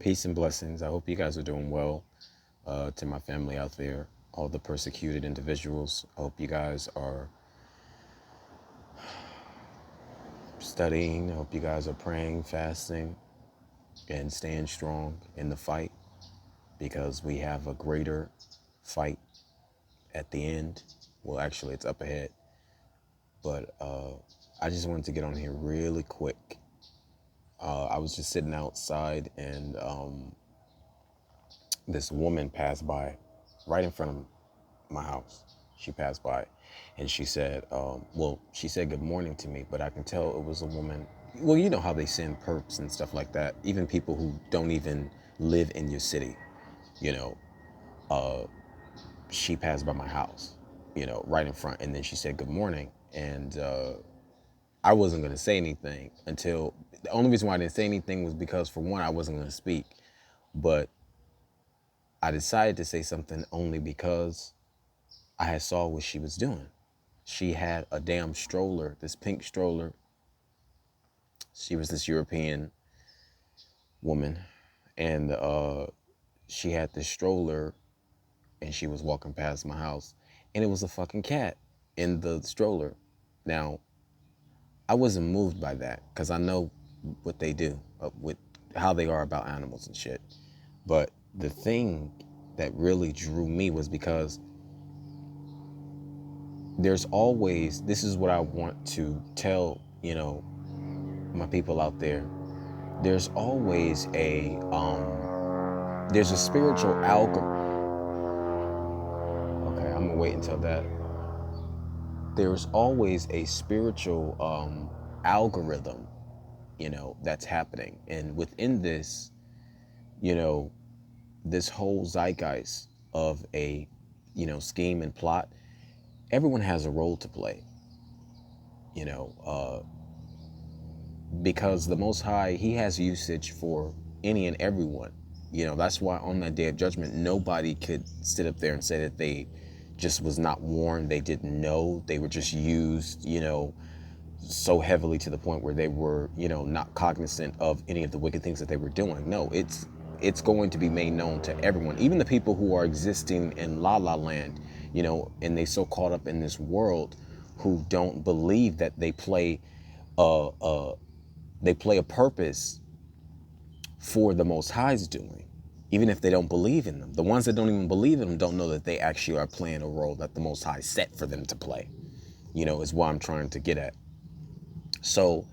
Peace and blessings. I hope you guys are doing well. To my family out there, all the persecuted individuals, I hope you guys are studying. I hope you guys are praying, fasting, and staying strong in the fight because we have a greater fight at the end. Well, actually, it's up ahead. But I just wanted to get on here really quick. I was just sitting outside and this woman passed by right in front of my house. She passed by and she said, she said good morning to me, but I can tell it was a woman. Well, you know how they send perps and stuff like that. Even people who don't even live in your city, you know, she passed by my house, right in front. And then she said good morning. And I wasn't going to say anything until the only reason why I didn't say anything was because, for one, I wasn't going to speak. But I decided to say something only because I had saw what she was doing. She had a damn stroller, this pink stroller. She was this European woman, and she had this stroller, and she was walking past my house, and it was a fucking cat in the stroller. Now, I wasn't moved by that because I know what they do, with how they are about animals and shit. But the thing that really drew me was because there's always, this is what I want to tell, my people out there. There's always there's a spiritual algorithm. Okay, I'm gonna wait until that. There's always a spiritual algorithm, that's happening. And within this, you know, this whole zeitgeist of a, scheme and plot, everyone has a role to play, you know, uh, because the Most High, he has usage for any and everyone. That's why on that day of judgment, nobody could sit up there and say that they just was not warned, they didn't know, they were just used, so heavily to the point where they were, not cognizant of any of the wicked things that they were doing. No, it's going to be made known to everyone, even the people who are existing in La La Land, and they so caught up in this world who don't believe that uh, uh, they play a purpose for the Most High's doing, even if they don't believe in them. The ones that don't even believe in them don't know that they actually are playing a role that the Most High set for them to play, is what I'm trying to get at. So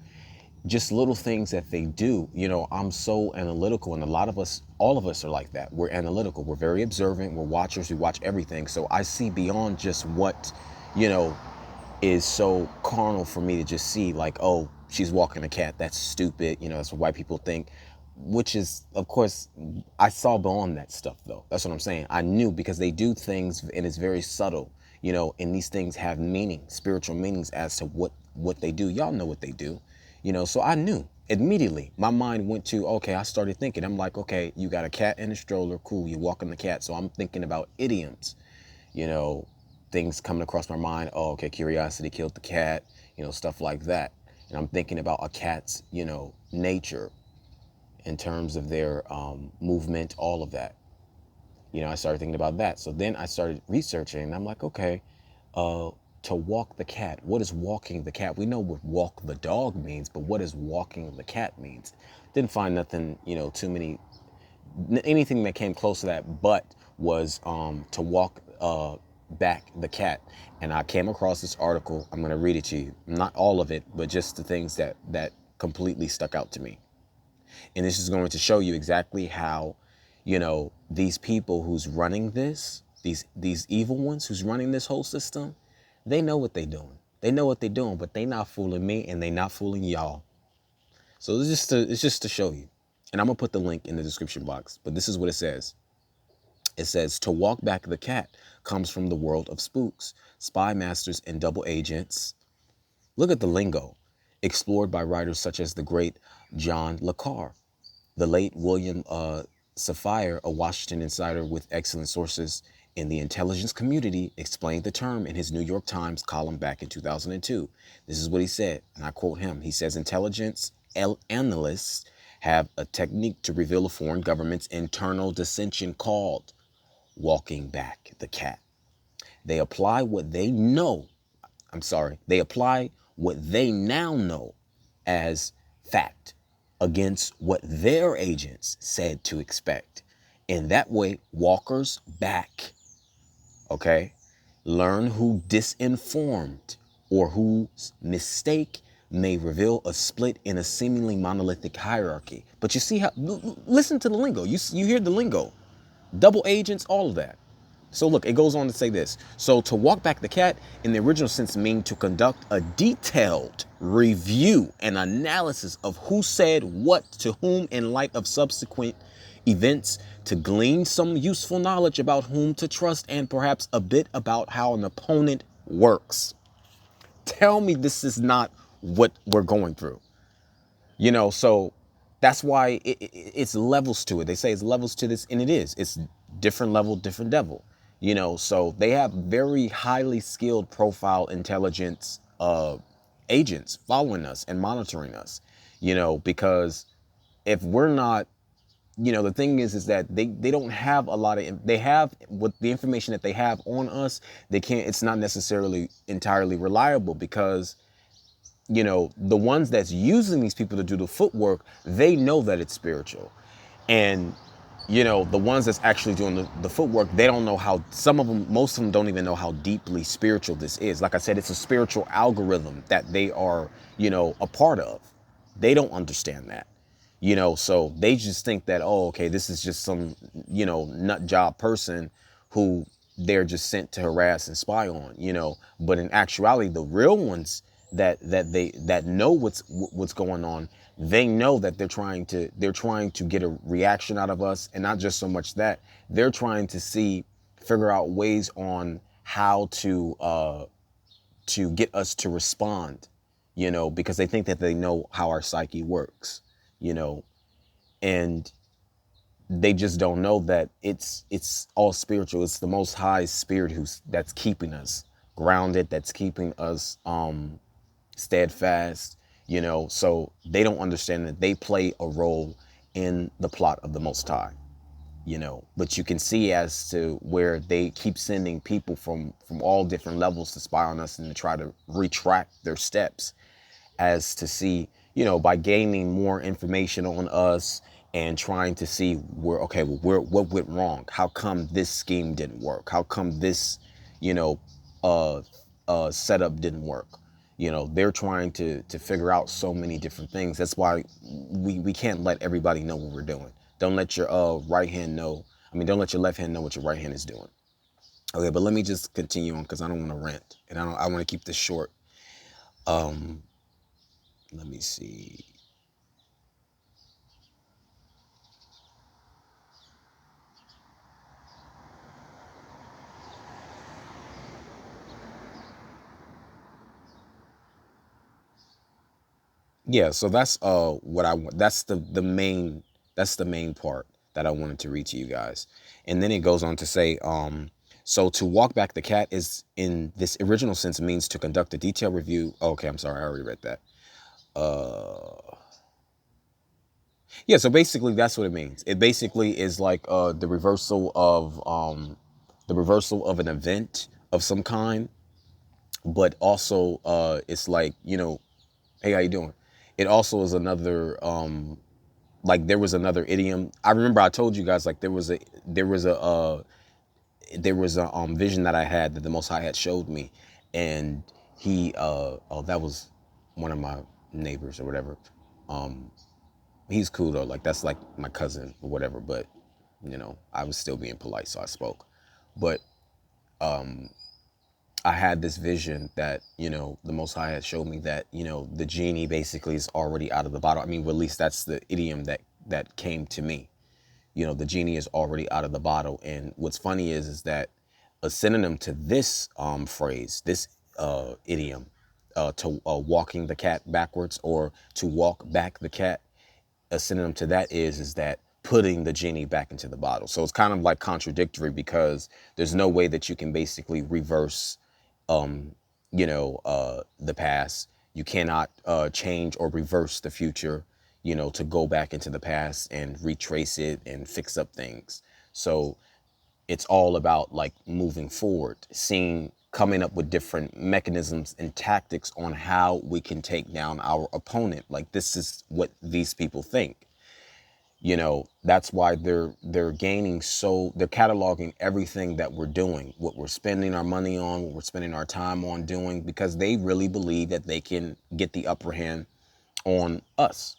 just little things that they do, I'm so analytical, and a lot of us, all of us are like that. We're analytical, we're very observant, we're watchers, we watch everything. So I see beyond just what, is so carnal for me to just see, like, oh, she's walking a cat, that's stupid, that's what white people think, which is, of course, I saw beyond that stuff, though. That's what I'm saying. I knew, because they do things and it's very subtle, and these things have meaning, spiritual meanings as to what they do. Y'all know what they do, so I knew immediately. My mind went to, okay, I started thinking, I'm like, okay, you got a cat in a stroller, cool, you're walking the cat. So I'm thinking about idioms, you know, things coming across my mind. Oh, okay, curiosity killed the cat, stuff like that. And I'm thinking about a cat's, nature in terms of their movement, all of that. I started thinking about that. So then I started researching, and I'm like, okay, to walk the cat. What is walking the cat? We know what walk the dog means, but what is walking the cat means? Didn't find nothing, too many, anything that came close to that, but was to walk back the cat. And I came across this article. I'm going to read it to you. Not all of it, but just the things that completely stuck out to me. And this is going to show you exactly how, these people who's running this, these evil ones who's running this whole system, they know what they're doing. They know what they're doing, but they not fooling me, and they not fooling y'all. So it's just to show you. And I'm going to put the link in the description box. But this is what it says. It says, to walk back the cat comes from the world of spooks, spy masters, and double agents. Look at the lingo explored by writers such as the great John Le Carre, the late William Safire, a Washington insider with excellent sources in the intelligence community, explained the term in his New York Times column back in 2002. This is what he said, and I quote him. He says, intelligence analysts have a technique to reveal a foreign government's internal dissension called walking back the cat. They apply what they know. They apply what they now know as fact against what their agents said to expect. In that way, walkers back, okay? Learn who disinformed or whose mistake may reveal a split in a seemingly monolithic hierarchy. But you see how, listen to the lingo. You hear the lingo. Double agents, all of that. So look, it goes on to say this. So to walk back the cat in the original sense mean to conduct a detailed review and analysis of who said what to whom in light of subsequent events, to glean some useful knowledge about whom to trust and perhaps a bit about how an opponent works. Tell me this is not what we're going through. So that's why it's levels to it. They say it's levels to this, and it is. It's different level, different devil. So they have very highly skilled profile intelligence agents following us and monitoring us, because if we're not, the thing is that they don't have a lot of, they have what the information that they have on us, it's not necessarily entirely reliable because the ones that's using these people to do the footwork, they know that it's spiritual. And, the ones that's actually doing the footwork, they don't know how, most of them don't even know how deeply spiritual this is. Like I said, it's a spiritual algorithm that they are, a part of. They don't understand that, so they just think that, oh, okay, this is just some, nut job person who they're just sent to harass and spy on, but in actuality, the real ones that know what's going on, they know that they're trying to get a reaction out of us, and not just so much that they're trying to figure out ways on how to get us to respond, because they think that they know how our psyche works, and they just don't know that it's all spiritual. It's the Most High Spirit that's keeping us grounded, that's keeping us steadfast, so they don't understand that they play a role in the plot of the Most High, but you can see as to where they keep sending people from all different levels to spy on us and to try to retract their steps, as to see, by gaining more information on us and trying to see what went wrong? How come this scheme didn't work? How come this, setup didn't work? They're trying to figure out so many different things. That's why we can't let everybody know what we're doing. Don't let your right hand know. Don't let your left hand know what your right hand is doing. Okay, but let me just continue on because I don't want to rant, and I want to keep this short. Let me see. Yeah, so that's what I want. That's the main part that I wanted to read to you guys. And then it goes on to say, so to walk back the cat is in this original sense means to conduct a detailed review. Okay, I'm sorry, I already read that. Yeah, so basically that's what it means. It basically is like the reversal of an event of some kind, but also it's like, hey, how you doing? It also is another like there was another idiom. I remember I told you guys like there was a vision that I had that the Most High had showed me, and he that was one of my neighbors or whatever. He's cool though, like that's like my cousin or whatever, but I was still being polite, so I spoke. But I had this vision that, the Most High had showed me that, the genie basically is already out of the bottle. Well, at least that's the idiom that came to me. The genie is already out of the bottle. And what's funny is that a synonym to this phrase, this idiom, to walking the cat backwards, or to walk back the cat, a synonym to that is that putting the genie back into the bottle. So it's kind of like contradictory, because there's no way that you can basically reverse the past. You cannot change or reverse the future. to go back into the past and retrace it and fix up things. So it's all about like moving forward, coming up with different mechanisms and tactics on how we can take down our opponent. Like, this is what these people think. That's why they're cataloging everything that we're doing, what we're spending our money on, what we're spending our time on doing, because they really believe that they can get the upper hand on us.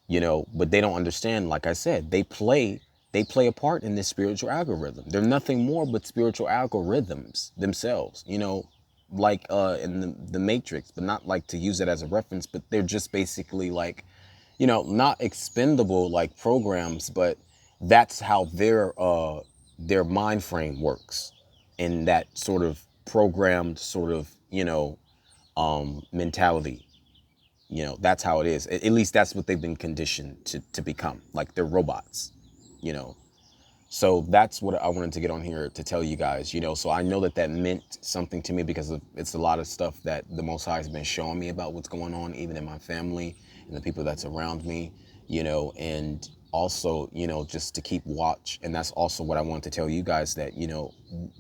But they don't understand. Like I said, they play a part in this spiritual algorithm. They're nothing more but spiritual algorithms themselves, like in the Matrix, but not like to use it as a reference, but they're just basically like, not expendable like programs, but that's how their mind frame works, in that sort of programmed sort of, mentality. That's how it is. At least that's what they've been conditioned to become. Like, they're robots, you know. So that's what I wanted to get on here to tell you guys, So I know that meant something to me, because it's a lot of stuff that the Most High has been showing me about what's going on, even in my family and the people that's around me, and also, just to keep watch. And that's also what I wanted to tell you guys, that,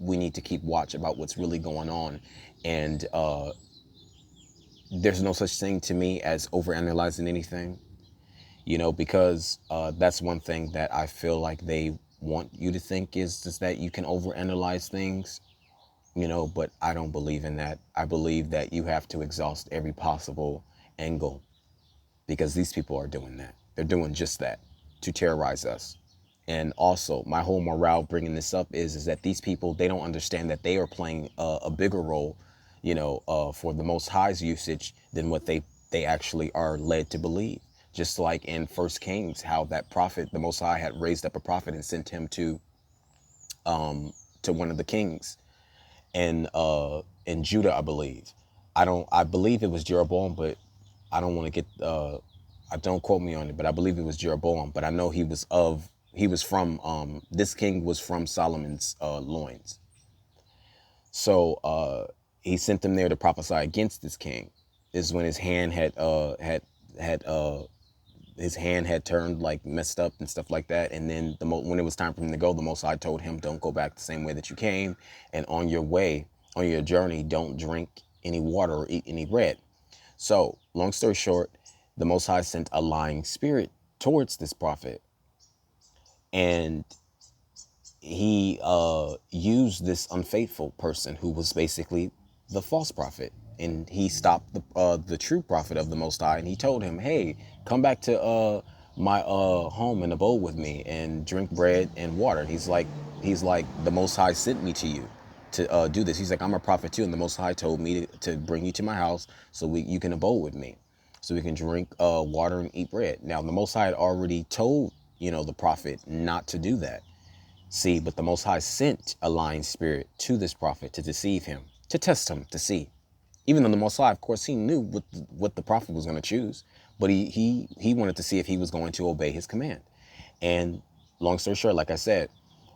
we need to keep watch about what's really going on. And there's no such thing to me as overanalyzing anything, because that's one thing that I feel like they want you to think, is just that you can overanalyze things, but I don't believe in that. I believe that you have to exhaust every possible angle, because these people are doing that. They're doing just that, to terrorize us. And also, my whole morale bringing this up is that these people, they don't understand that they are playing a bigger role, for the Most High's usage than what they actually are led to believe. Just like in First Kings, how that prophet, the Most High had raised up a prophet and sent him to one of the kings in Judah, I believe. I believe it was Jeroboam, but I don't want to get I don't quote me on it, but I believe it was Jeroboam. But I know he was from this king was from Solomon's loins. So he sent them there to prophesy against this king. This is when his hand had turned like messed up and stuff like that. And then when it was time for him to go, the Most High told him, don't go back the same way that you came. And on your journey, don't drink any water or eat any bread. So long story short, the Most High sent a lying spirit towards this prophet. And he used this unfaithful person, who was basically the false prophet, and he stopped the true prophet of the Most High, and he told him, hey, come back to my home and abode with me and drink bread and water. He's like, the Most High sent me to you to do this. He's like, I'm a prophet too, and the Most High told me to bring you to my house so you can abode with me, so we can drink water and eat bread. Now, the Most High had already told the prophet not to do that. See, but the Most High sent a lying spirit to this prophet to deceive him, to test him, to see. Even though the Most High, of course, he knew what the prophet was going to choose, but he wanted to see if he was going to obey his command. And long story short, like I said,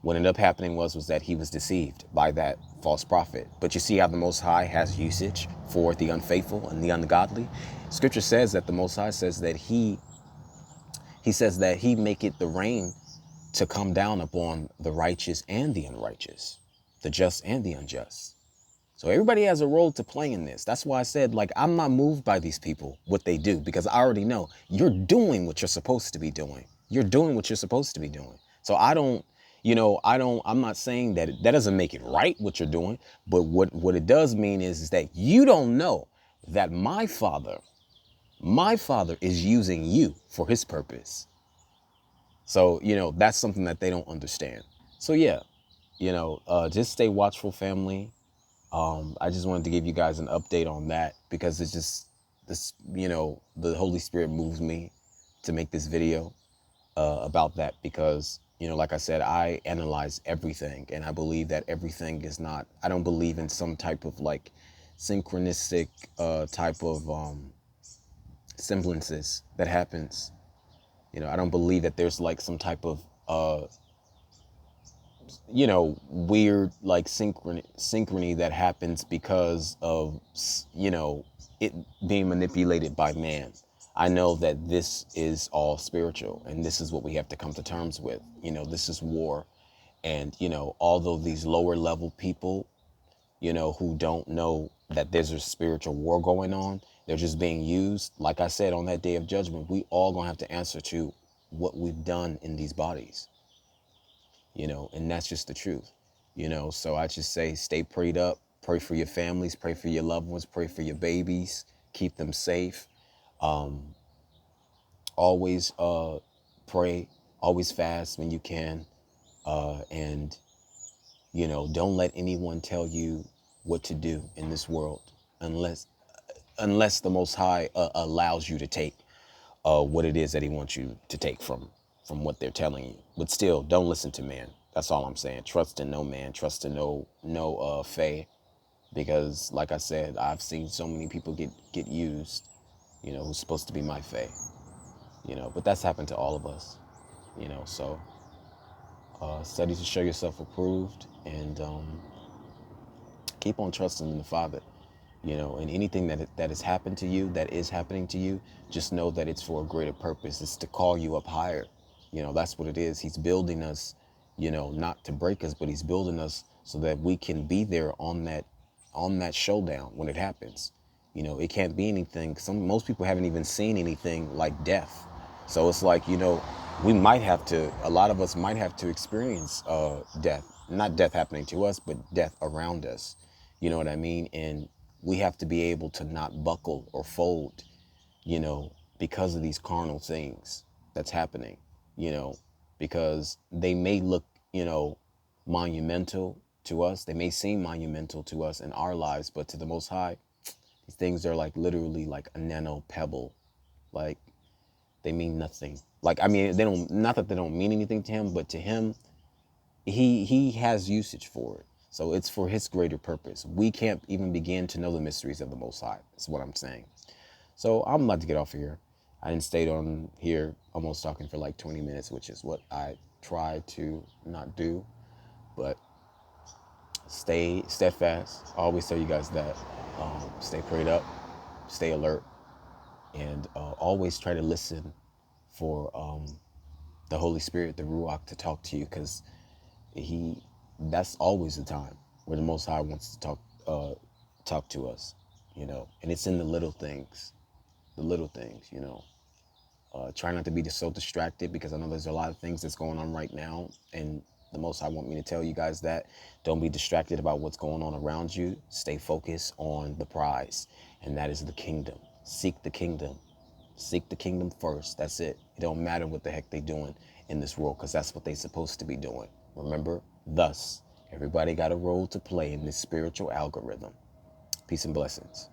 what ended up happening was that he was deceived by that false prophet. But you see how the Most High has usage for the unfaithful and the ungodly? Scripture says that the Most High says that he maketh the rain to come down upon the righteous and the unrighteous, the just and the unjust. So everybody has a role to play in this. That's why I said, like, I'm not moved by these people, what they do, because I already know you're doing what you're supposed to be doing. You're doing what you're supposed to be doing. So I'm not saying that that doesn't make it right what you're doing, but what it does mean is that you don't know that my father is using you for his purpose. So, that's something that they don't understand. So, yeah, just stay watchful, family. I just wanted to give you guys an update on that, because it's just this, the Holy Spirit moves me to make this video about that, because, like I said, I analyze everything, and I believe that everything is not, I don't believe in some type of like synchronistic type of semblances that happens. I don't believe that there's like some type of, weird like synchrony that happens because of, it being manipulated by man. I know that this is all spiritual, and this is what we have to come to terms with. This is war. And, although these lower level people, who don't know that there's a spiritual war going on, they're just being used. Like I said, on that day of judgment, we all gonna have to answer to what we've done in these bodies, and that's just the truth, So I just say, stay prayed up, pray for your families, pray for your loved ones, pray for your babies, keep them safe. Always pray, always fast when you can, and don't let anyone tell you what to do in this world, unless the Most High allows you to take what it is that He wants you to take from what they're telling you. But still, don't listen to man. That's all I'm saying. Trust in no man. Trust in no fae, because like I said, I've seen so many people get used, who's supposed to be my fae, But that's happened to all of us, So study to show yourself approved, and keep on trusting in the Father. And anything that has happened to you, that is happening to you, just know that it's for a greater purpose. It's to call you up higher. That's what it is. He's building us, not to break us, but He's building us so that we can be there on that showdown when it happens. It can't be anything. Most people haven't even seen anything like death. So it's like, a lot of us might have to experience death. Not death happening to us, but death around us. You know what I mean? And we have to be able to not buckle or fold, because of these carnal things that's happening, because they may look, monumental to us. They may seem monumental to us in our lives, but to the Most High, these things are like literally like a nano pebble. Like, they mean nothing. Like, I mean, not that they don't mean anything to Him, but to Him, he has usage for it. So it's for His greater purpose. We can't even begin to know the mysteries of the Most High. That's what I'm saying. So I'm about to get off of here. I didn't stay on here almost talking for like 20 minutes, which is what I try to not do. But stay steadfast. I always tell you guys that. Stay prayed up, stay alert, and always try to listen for the Holy Spirit, the Ruach, to talk to you, because that's always the time where the Most High wants to talk to us, and it's in the little things, try not to be so distracted, because I know there's a lot of things that's going on right now, and the Most High want me to tell you guys that don't be distracted about what's going on around you. Stay focused on the prize, and that is the kingdom. Seek the kingdom. Seek the kingdom first. That's it. It don't matter what the heck they doing in this world, because that's what they supposed to be doing. Remember, thus, everybody got a role to play in this spiritual algorithm. Peace and blessings.